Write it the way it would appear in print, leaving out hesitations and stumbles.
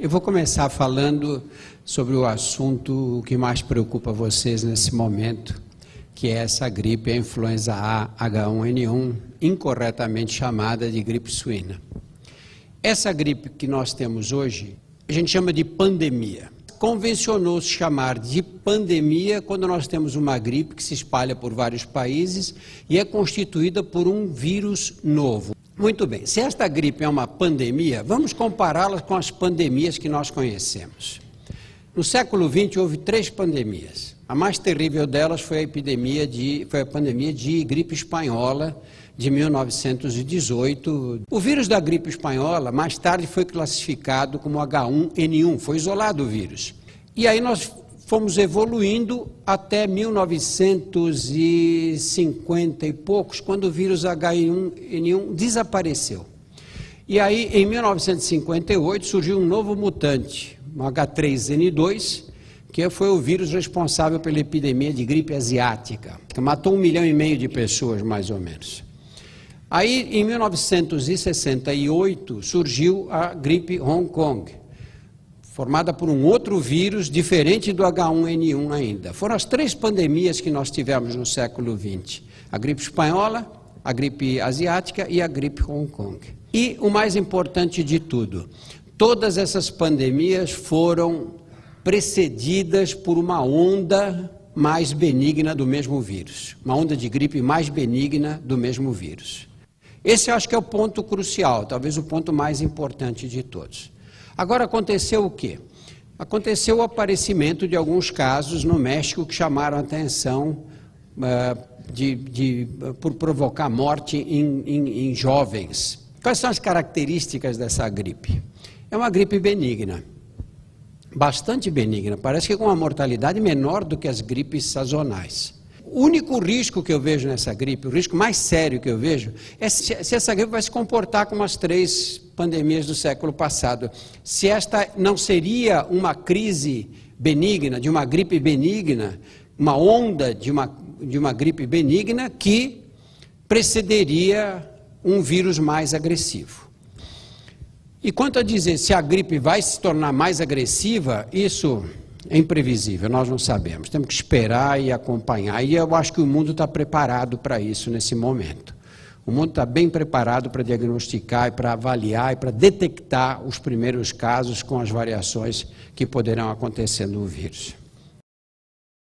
Eu vou começar falando sobre o assunto que mais preocupa vocês nesse momento, que é essa gripe, a influenza A H1N1, incorretamente chamada de gripe suína. Essa gripe que nós temos hoje, a gente chama de pandemia. Convencionou-se chamar de pandemia quando nós temos uma gripe que se espalha por vários países e é constituída por um vírus novo. Muito bem, se esta gripe é uma pandemia, vamos compará-la com as pandemias que nós conhecemos. No século XX houve 3 pandemias. A mais terrível delas foi a pandemia de gripe espanhola de 1918. O vírus da gripe espanhola mais tarde foi classificado como H1N1, foi isolado o vírus. E aí nós fomos evoluindo até 1950 e poucos, quando o vírus H1N1 desapareceu. E aí, em 1958, surgiu um novo mutante, o H3N2, que foi o vírus responsável pela epidemia de gripe asiática, que matou 1,5 milhão de pessoas, mais ou menos. Aí, em 1968, surgiu a gripe Hong Kong, formada por um outro vírus diferente do H1N1 ainda. Foram as 3 pandemias que nós tivemos no século XX. A gripe espanhola, a gripe asiática e a gripe Hong Kong. E o mais importante de tudo, todas essas pandemias foram precedidas por uma onda mais benigna do mesmo vírus. Uma onda de gripe mais benigna do mesmo vírus. Esse eu acho que é o ponto crucial, talvez o ponto mais importante de todos. Agora, aconteceu o quê? Aconteceu o aparecimento de alguns casos no México que chamaram a atenção por provocar morte em jovens. Quais são as características dessa gripe? É uma gripe benigna, bastante benigna, parece que com uma mortalidade menor do que as gripes sazonais. O único risco que eu vejo nessa gripe, o risco mais sério que eu vejo, é se essa gripe vai se comportar como as 3 pandemias do século passado. Se esta não seria uma crise benigna, de uma gripe benigna, uma onda de uma gripe benigna que precederia um vírus mais agressivo. E quanto a dizer se a gripe vai se tornar mais agressiva, isso é imprevisível, nós não sabemos. Temos que esperar e acompanhar. E eu acho que o mundo está preparado para isso nesse momento. O mundo está bem preparado para diagnosticar e para avaliar e para detectar os primeiros casos com as variações que poderão acontecer no vírus.